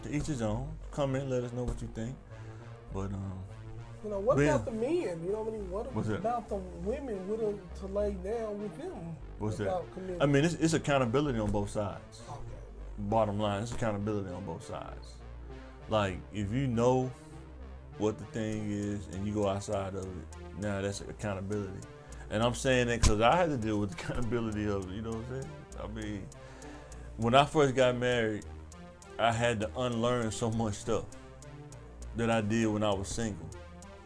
To each his own. Comment, let us know what you think. But what about the men? You know what I mean? What's that? About the women willing to lay down with them? What's that? Committing? I mean, it's accountability on both sides. Okay. Bottom line, it's accountability on both sides. Like, if you know what the thing is and you go outside of it, now that's accountability. And I'm saying that because I had to deal with the accountability of it, you know what I'm saying? I mean, when I first got married, I had to unlearn so much stuff that I did when I was single.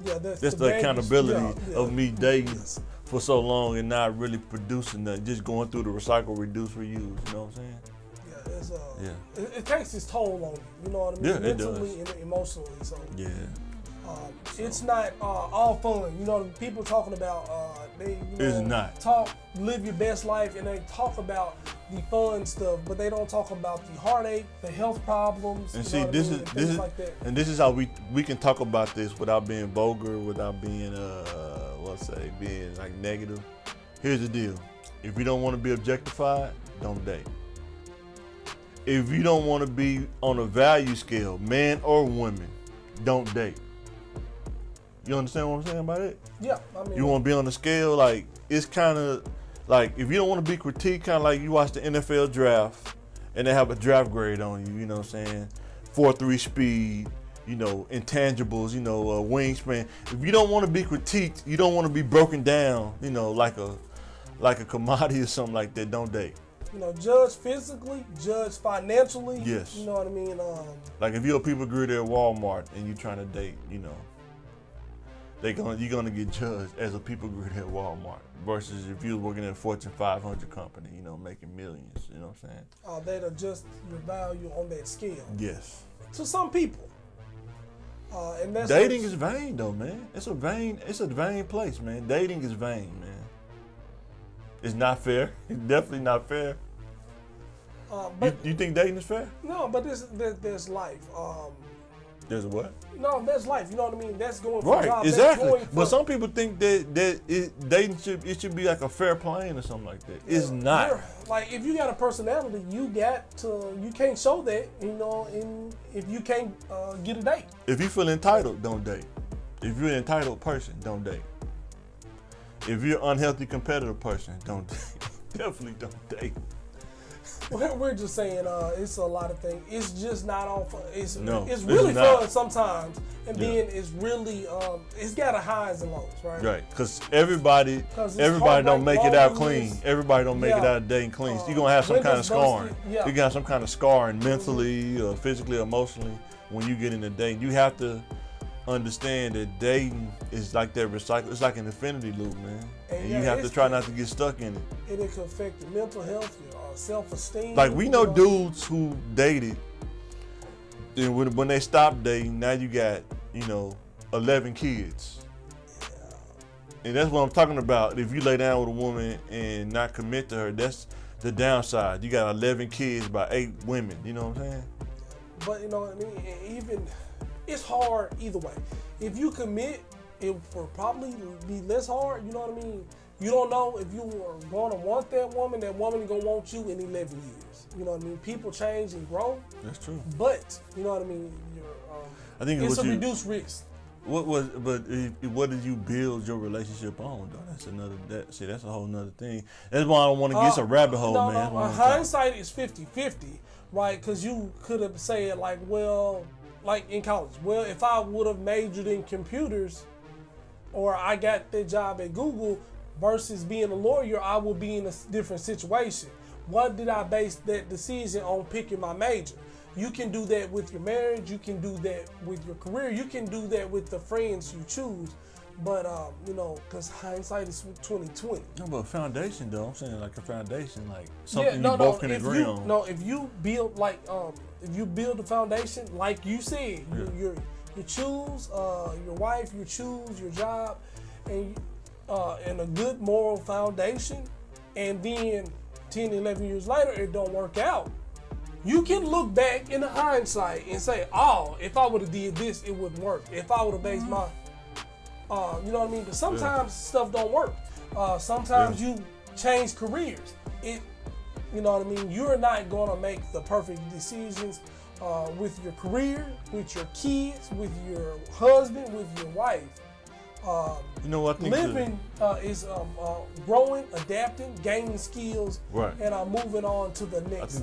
Yeah, that's the accountability of me dating Yes. for so long and not really producing nothing, just going through the recycle, reduce, reuse, you know what I'm saying? It takes its toll on you, you know what I mean? Yeah, it mentally does. and emotionally. So Yeah. it's not all fun. You know, people talking about It's not. live your best life, and they talk about the fun stuff, but they don't talk about the heartache, the health problems. And you see, know what this I mean, is and this things is like that. and this is how we can talk about this without being vulgar, without being being like negative. Here's the deal: if you don't want to be objectified, don't date. If you don't want to be on a value scale, man or woman, don't date. You understand what I'm saying about it? Yeah, I mean, You want to be on the scale, like, it's kind of like, if you don't want to be critiqued, kind of like you watch the NFL draft and they have a draft grade on you, you know what I'm saying? 4.3 speed, intangibles, wingspan. If you don't want to be critiqued, you don't want to be broken down, like a commodity or something like that, don't date. Judge physically, judge financially. Yes. You know what I mean? Like if you're a people greeter at Walmart and you're trying to date, you're gonna get judged as a people greeter at Walmart versus if you're working at a Fortune 500 company, making millions. You know what I'm saying? They'd adjust your value on that scale. Yes. To some people. And that's Dating is vain though, man. It's a vain place, man. Dating is vain, man. It's not fair. It's definitely not fair. But you think dating is fair? No, but there's life. There's a what? No, that's life. You know what I mean? That's going for Right, job. exactly. But some people think that dating should be like a fair plane or something like that. It's not. Like if you got a personality, you can't show that. And if you can't get a date. If you feel entitled, don't date. If you're an entitled person, don't date. If you're an unhealthy competitive person, don't date. Definitely don't date. We're just saying it's a lot of things. It's just not all fun. It's really not fun sometimes, and then it's really it's got a highs and lows, right? Right, because everybody don't make it out clean. Everybody don't make it out dating clean. So you're gonna have some kind of scarring. Yeah. You got some kind of scarring mentally, or physically, or emotionally when you get into dating. You have to understand that dating is like that recycle. It's like an infinity loop, man. And you have to try not to get stuck in it. And it can affect your mental health, your self-esteem. Like we know dudes who dated, then when they stopped dating, now you got 11 kids. Yeah. And that's what I'm talking about. If you lay down with a woman and not commit to her, that's the downside. You got 11 kids by 8 women. You know what I'm saying? But you know what I mean. Even it's hard either way. If you commit, it will probably be less hard. You know what I mean? You don't know if you are going to want that woman going to want you in 11 years. You know what I mean? People change and grow. That's true. But, you know what I mean? I think it's a reduced risk. What did you build your relationship on, though? That's a whole nother thing. That's why I don't want to get a rabbit hole, man. Hindsight is 50-50, right? Because you could have said, like in college, if I would have majored in computers or I got that job at Google versus being a lawyer, I would be in a different situation. What did I base that decision on picking my major? You can do that with your marriage. You can do that with your career. You can do that with the friends you choose. But, because hindsight is 20/20. No, but foundation, though. I'm saying like a foundation, like something you both can agree on. No, if you build if you build a foundation, like you said, you choose your wife, you choose your job, and a good moral foundation, and then 10, 11 years later, it don't work out. You can look back in the hindsight and say, oh, if I would have did this, it wouldn't work. If I would have based my, you know what I mean? But sometimes stuff don't work. Sometimes you change careers. You know what I mean? You're not going to make the perfect decisions with your career, with your kids, with your husband, with your wife. You know what I think Living is growing, adapting, gaining skills, Right. and moving on to the next.